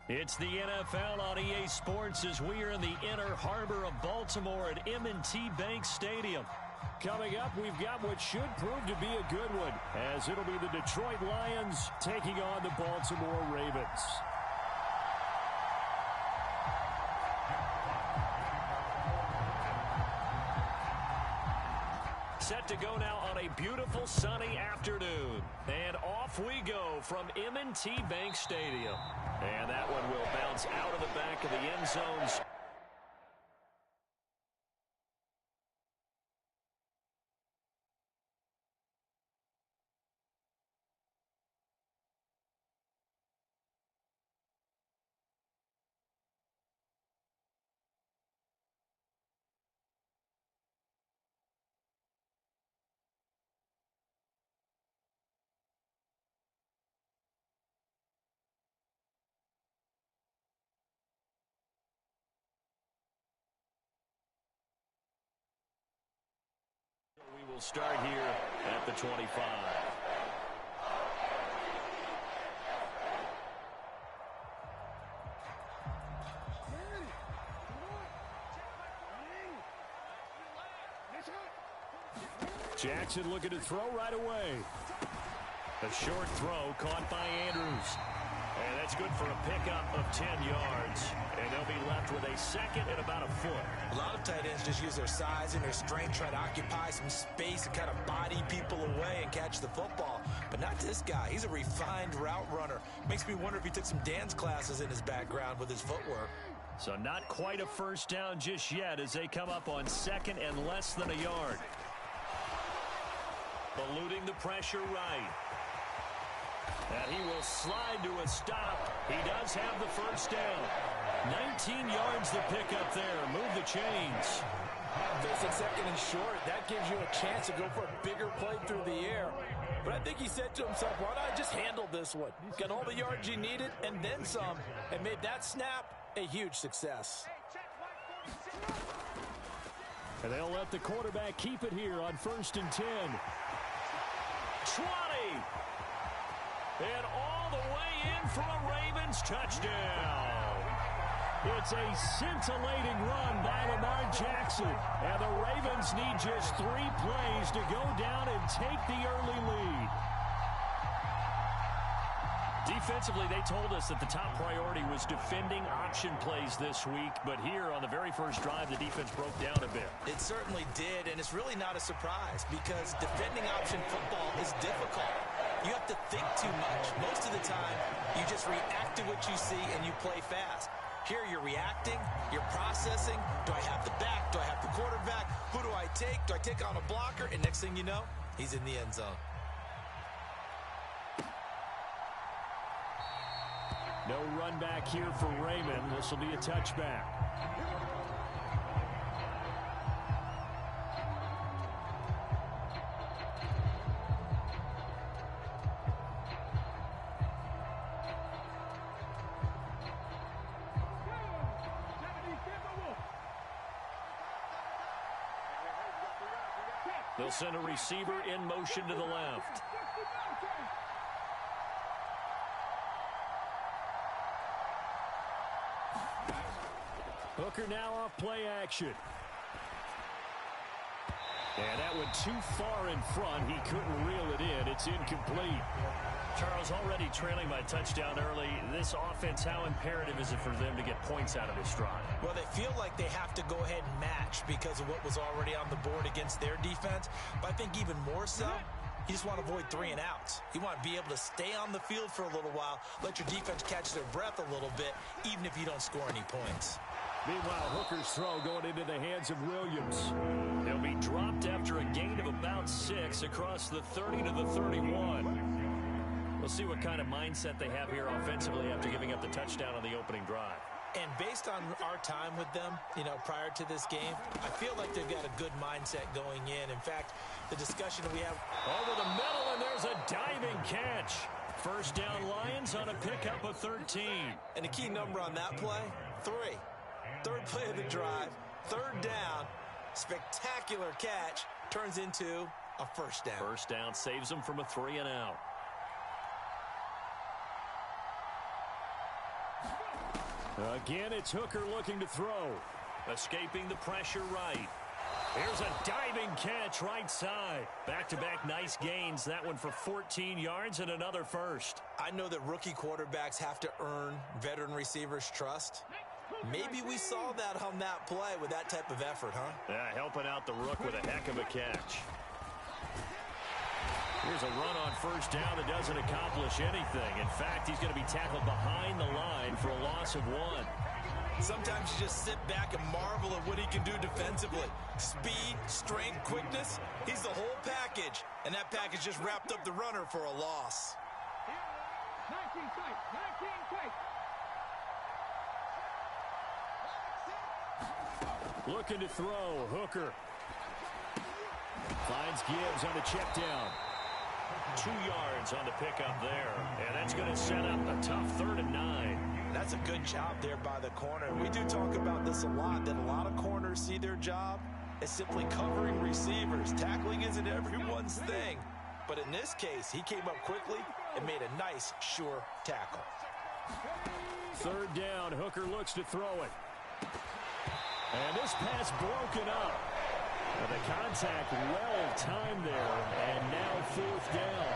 It's the NFL on EA Sports as we are in the inner harbor of Baltimore at M&T Bank Stadium. Coming up, we've got what should prove to be a good one, as it'll be the Detroit Lions taking on the Baltimore Ravens. Set to go now on a beautiful sunny afternoon. And off we go from M&T Bank Stadium. And that one will bounce out of the back of the end zones. We will start here at the 25. Jackson looking to throw right away. A short throw caught by Andrews. And that's good for a pickup of 10 yards. And they'll be left with a second and about a foot. A lot of tight ends just use their size and their strength, try to occupy some space and kind of body people away and catch the football. But not this guy. He's a refined route runner. Makes me wonder if he took some dance classes in his background with his footwork. So not quite a first down just yet as they come up on second and less than a yard. Eluding the pressure right. And he will slide to a stop. He does have the first down. 19 yards the pickup there. Move the chains. Facing second and short, that gives you a chance to go for a bigger play through the air. But I think he said to himself, why not just handle this one? Got all the yards you needed and then some, and made that snap a huge success. And they'll let the quarterback keep it here on 1st and 10. 20. And all the way in for a Ravens touchdown. It's a scintillating run by Lamar Jackson. And the Ravens need just 3 plays to go down and take the early lead. Defensively, they told us that the top priority was defending option plays this week. But here on the very first drive, the defense broke down a bit. It certainly did, and it's really not a surprise because defending option football is difficult. You have to think too much. Most of the time, you just react to what you see and you play fast. Here you're reacting, you're processing. Do I have the back? Do I have the quarterback? Who do I take? Do I take on a blocker? And next thing you know, he's in the end zone. No run back here for Raymond. This will be a touchback. They'll send a receiver in motion to the left. Hooker now off play action. And that went too far in front. He couldn't reel it in. It's incomplete. Charles, already trailing by touchdown early. This offense, how imperative is it for them to get points out of this drive? Well, they feel like they have to go ahead and match because of what was already on the board against their defense. But I think even more so, you just want to avoid 3 and outs. You want to be able to stay on the field for a little while, let your defense catch their breath a little bit, even if you don't score any points. Meanwhile, Hooker's throw going into the hands of Williams. They'll be dropped after a gain of about 6 across the 30 to the 31. We'll see what kind of mindset they have here offensively after giving up the touchdown on the opening drive. And based on our time with them, prior to this game, I feel like they've got a good mindset going in. In fact, the discussion that we have over the middle, and there's a diving catch. First down Lions on a pickup of 13. And the key number on that play, 3. Third play of the drive, 3rd down, spectacular catch, turns into a first down. First down saves them from a 3 and out. Again, it's Hooker looking to throw. Escaping the pressure right. Here's a diving catch right side. Back-to-back nice gains. That one for 14 yards and another first. I know that rookie quarterbacks have to earn veteran receivers' trust. Maybe we saw that on that play with that type of effort, huh? Yeah, helping out the rook with a heck of a catch. Here's a run on first down that doesn't accomplish anything. In fact, he's going to be tackled behind the line for a loss of 1. Sometimes you just sit back and marvel at what he can do defensively. Speed, strength, quickness. He's the whole package. And that package just wrapped up the runner for a loss. 19 tight, 19 tight. Looking to throw. Hooker. Finds Gibbs on the check down. 2 yards on the pickup there. And that's going to set up a tough 3rd and 9. That's a good job there by the corner. We do talk about this a lot, that a lot of corners see their job as simply covering receivers. Tackling isn't everyone's thing. But in this case, he came up quickly and made a nice, sure tackle. 3rd down. Hooker looks to throw it. And this pass broken up. And the contact well timed there. And now 4th down.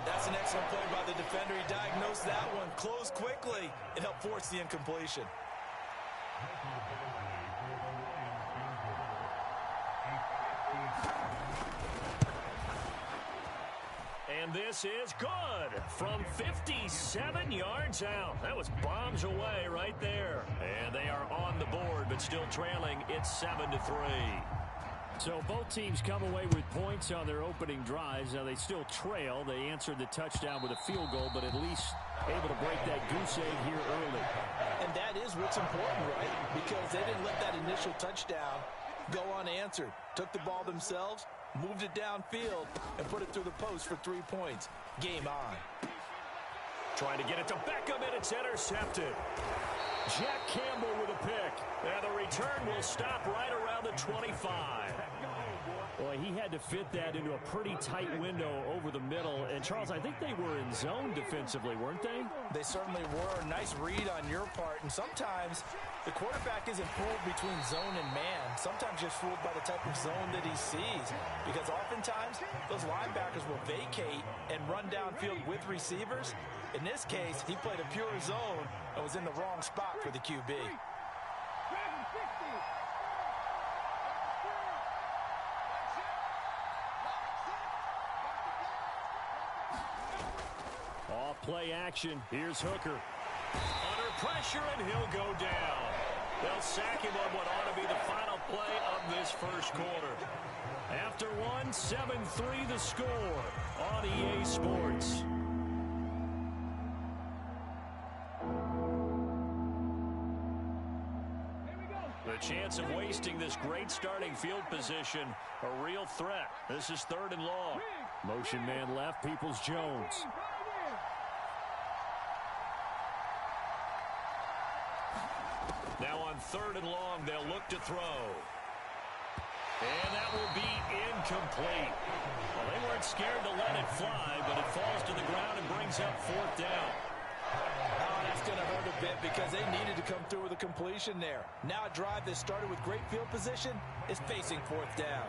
That's an excellent play by the defender. He diagnosed that one, closed quickly, and helped force the incompletion. And this is good from 57 yards out. That was bombs away right there. And they are on the board, but still trailing. It's 7-3. So both teams come away with points on their opening drives. Now they still trail. They answered the touchdown with a field goal, but at least able to break that goose egg here early. And that is what's important, right? Because they didn't let that initial touchdown go unanswered. Took the ball themselves, moved it downfield, and put it through the post for 3 points. Game on. Trying to get it to Beckham, and it's intercepted. Jack Campbell with a pick. And the return will stop right around the 25. Boy, he had to fit that into a pretty tight window over the middle. And, Charles, I think they were in zone defensively, weren't they? They certainly were. Nice read on your part. And sometimes the quarterback isn't fooled between zone and man. Sometimes just fooled by the type of zone that he sees. Because oftentimes those linebackers will vacate and run downfield with receivers. In this case, he played a pure zone and was in the wrong spot for the QB. Off play action. Here's Hooker. Under pressure, and he'll go down. They'll sack him on what ought to be the final play of this first quarter. After 7-3 the score on EA Sports. The chance of wasting this great starting field position, a real threat. This is 3rd and long. Motion man left, Peoples-Jones. Now on 3rd and long, they'll look to throw. And that will be incomplete. Well, they weren't scared to let it fly, but it falls to the ground and brings up 4th down. Oh, that's going to hurt a bit because they needed to come through with a completion there. Now a drive that started with great field position is facing 4th down.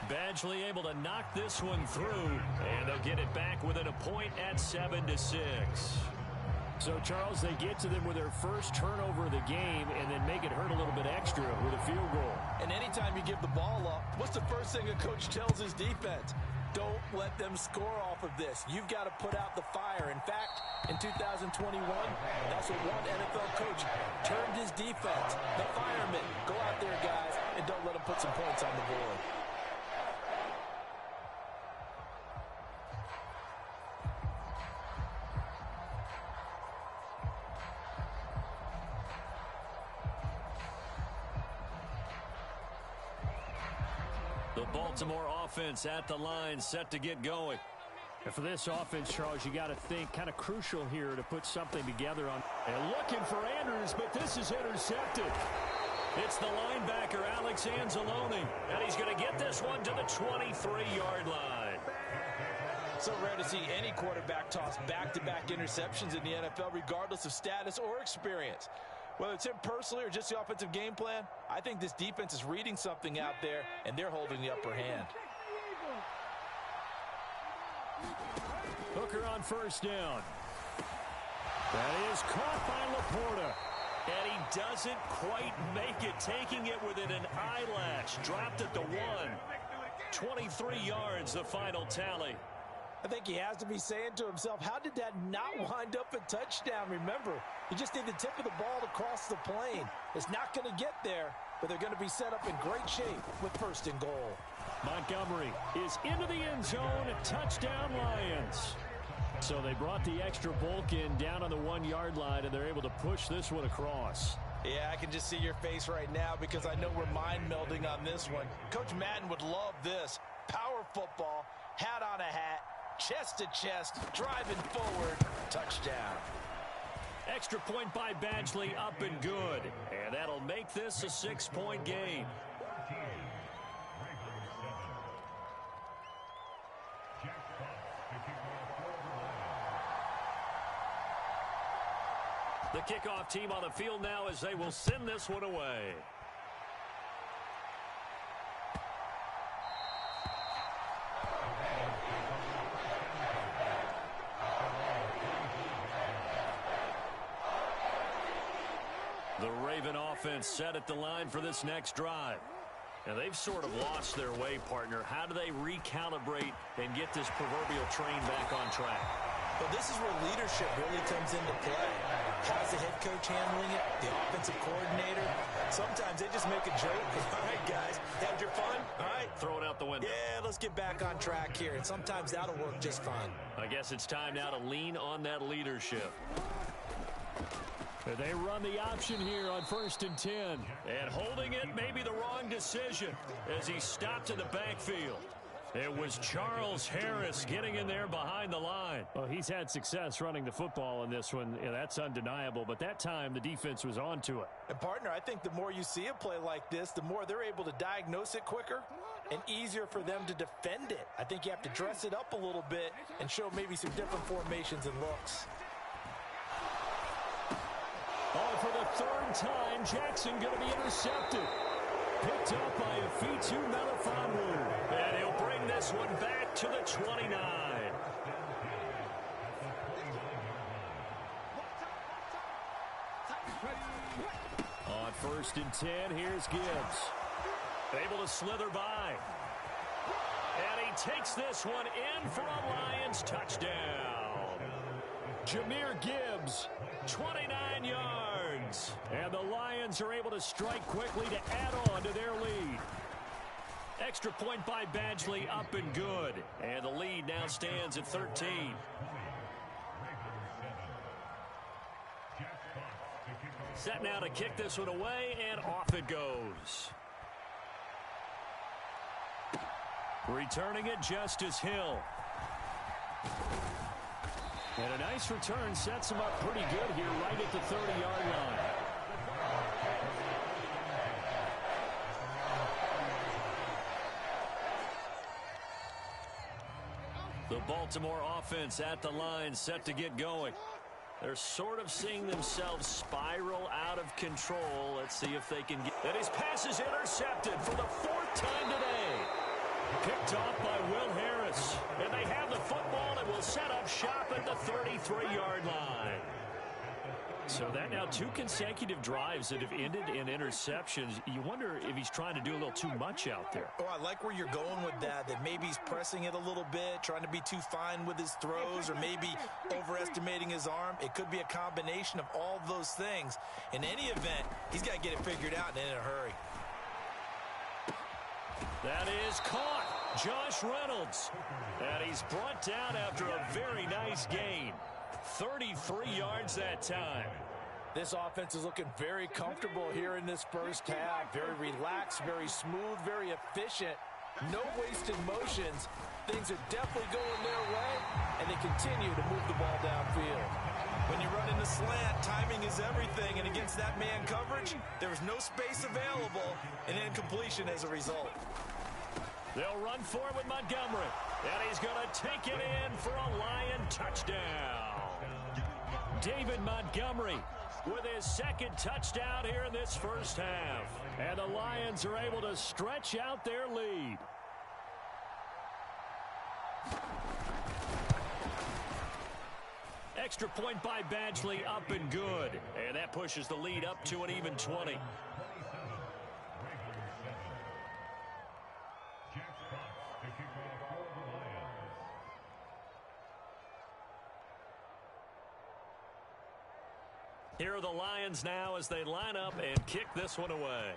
Badgley able to knock this one through, and they'll get it back within a point at 7-6. So, Charles, they get to them with their first turnover of the game and then make it hurt a little bit extra with a field goal. And anytime you give the ball up, what's the first thing a coach tells his defense? Don't let them score off of this. You've got to put out the fire. In fact, in 2021, that's what one NFL coach termed his defense. The firemen. Go out there, guys, and don't let them put some points on the board. The Baltimore offense at the line, set to get going. And for this offense, Charles, you got to think kind of crucial here to put something together on. And looking for Andrews, but this is intercepted. It's the linebacker, Alex Anzalone, and he's going to get this one to the 23-yard line. So rare to see any quarterback toss back-to-back interceptions in the NFL, regardless of status or experience. Whether it's him personally or just the offensive game plan, I think this defense is reading something out there, and they're holding the upper hand. Hooker on first down. That is caught by Laporta. And he doesn't quite make it, taking it within an eyelash. Dropped at the 1. 23 yards, the final tally. I think he has to be saying to himself, how did that not wind up a touchdown? Remember, you just need the tip of the ball to cross the plane. It's not going to get there, but they're going to be set up in great shape with first and goal. Montgomery is into the end zone. Touchdown, Lions. So they brought the extra bulk in down on the 1-yard line, and they're able to push this one across. Yeah, I can just see your face right now because I know we're mind melding on this one. Coach Madden would love this. Power football, hat on a hat, chest to chest, driving forward, touchdown. Extra point by Badgley, up and good. And that'll make this a 6-point game. The kickoff team on the field now as they will send this one away. The Raven offense set at the line for this next drive. And they've sort of lost their way, partner. How do they recalibrate and get this proverbial train back on track? Well, this is where leadership really comes into play. How's the head coach handling it? The offensive coordinator? Sometimes they just make a joke. All right, guys, had your fun? All right. Throw it out the window. Yeah, let's get back on track here. And sometimes that'll work just fine. I guess it's time now to lean on that leadership. They run the option here on 1st and 10. And holding it may be the wrong decision as he stopped in the backfield. It was Charles Harris getting in there behind the line. Well, he's had success running the football in this one. Yeah, that's undeniable. But that time, the defense was on to it. And, partner, I think the more you see a play like this, the more they're able to diagnose it quicker and easier for them to defend it. I think you have to dress it up a little bit and show maybe some different formations and looks. Oh, for the 3rd time, Jackson going to be intercepted. Picked up by Afitu Melifonwu. And he'll bring this one back to the 29. On 1st and 10, here's Gibbs. Able to slither by. And he takes this one in for a Lions touchdown. Jahmyr Gibbs, 29 yards. And the Lions are able to strike quickly to add on to their lead. Extra point by Badgley, up and good. And the lead now stands at 13. Set now to kick this one away, and off it goes. Returning it, Justice Hill. And a nice return sets him up pretty good here right at the 30-yard line. The Baltimore offense at the line set to get going. They're sort of seeing themselves spiral out of control. Let's see if they can get... And his pass is intercepted for the 4th time today. Picked off by Will Harris. And they have the football and will set up shop at the 33-yard line. So that now 2 consecutive drives that have ended in interceptions. You wonder if he's trying to do a little too much out there. Oh, I like where you're going with that maybe he's pressing it a little bit, trying to be too fine with his throws, or maybe overestimating his arm. It could be a combination of all of those things. In any event, he's got to get it figured out and in a hurry. That is caught. Josh Reynolds. And he's brought down after a very nice gain. 33 yards that time. This offense is looking very comfortable here in this first half. Very relaxed, very smooth, very efficient. No wasted motions. Things are definitely going their way, and they continue to move the ball downfield. When you run in the slant, timing is everything, and against that man coverage, there was no space available, and incompletion as a result. They'll run for it with Montgomery, and he's going to take it in for a Lion touchdown. David Montgomery with his second touchdown here in this first half. And the Lions are able to stretch out their lead. Extra point by Badgley, up and good. And that pushes the lead up to an even 20. Here are the Lions now as they line up and kick this one away.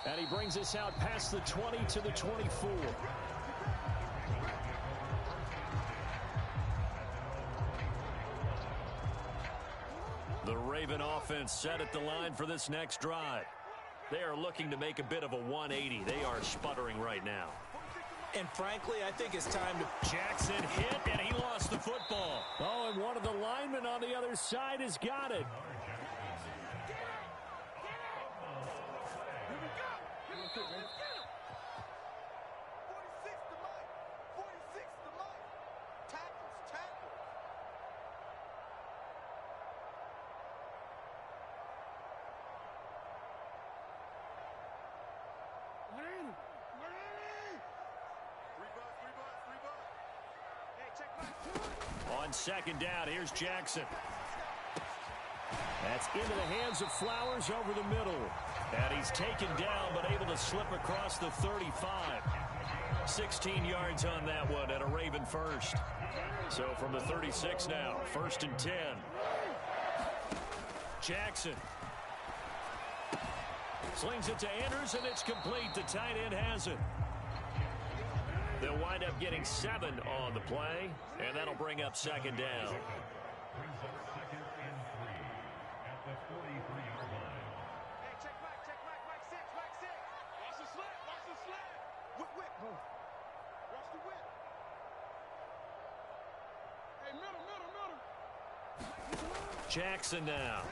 And he brings us out past the 20 to the 24. The Raven offense set at the line for this next drive. They are looking to make a bit of a 180. They are sputtering right now. And frankly, I think it's time to... Jackson hit, and he lost the football. Oh, and one of the linemen on the other side has got it. On second down, here's Jackson. That's into the hands of Flowers over the middle. And he's taken down, but able to slip across the 35. 16 yards on that one, and a Raven first. So from the 36 now, 1st and 10. Jackson. Slings it to Andrews, and it's complete. The tight end has it. They'll wind up getting 7 on the play, and that'll bring up second down. Jackson now.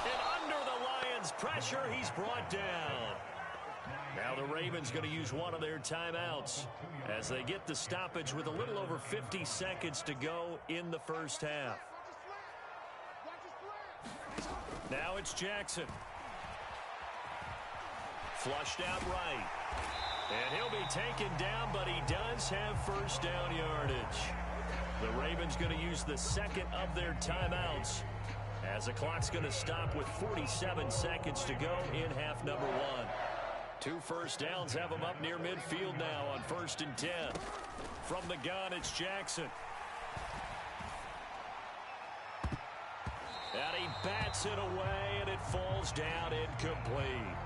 And under the Lions' pressure, he's brought down. Now the Ravens going to use one of their timeouts as they get the stoppage with a little over 50 seconds to go in the first half. Now it's Jackson. Flushed out right. And he'll be taken down, but he does have first down yardage. The Ravens going to use the second of their timeouts as the clock's going to stop with 47 seconds to go in half number 1. 2 first downs have them up near midfield now on 1st and 10. From the gun, it's Jackson. And he bats it away, and it falls down incomplete.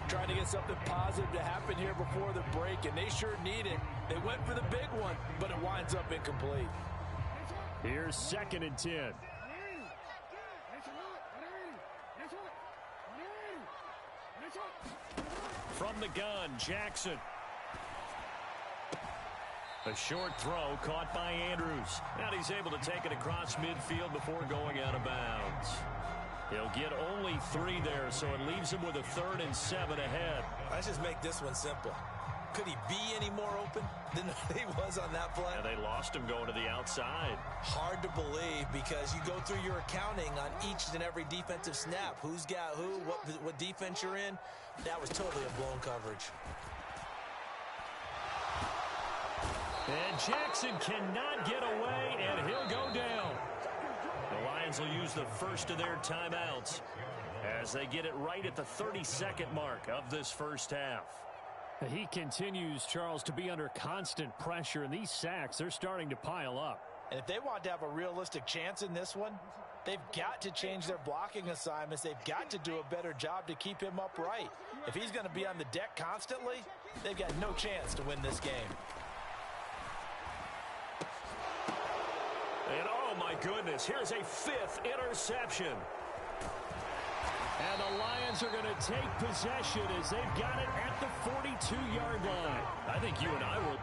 Trying to get something positive to happen here before the break, and they sure need it. They went for the big one, but it winds up incomplete. Here's 2nd and 10. From the gun, Jackson. A short throw caught by Andrews. And he's able to take it across midfield before going out of bounds. He'll get only 3 there, so it leaves him with a 3rd and 7 ahead. Let's just make this one simple. Could he be any more open than he was on that play? And they lost him going to the outside. Hard to believe because you go through your accounting on each and every defensive snap. Who's got who, what defense you're in. That was totally a blown coverage. And Jackson cannot get away, and he'll go down. The Lions will use the first of their timeouts as they get it right at the 32nd mark of this first half. He continues, Charles, to be under constant pressure, and these sacks, they're starting to pile up. And if they want to have a realistic chance in this one, they've got to change their blocking assignments. They've got to do a better job to keep him upright. If he's going to be on the deck constantly, they've got no chance to win this game. And oh my goodness, here's a 5th interception. And the Lions are going to take possession as they've got it at the 42-yard line. I think you and I will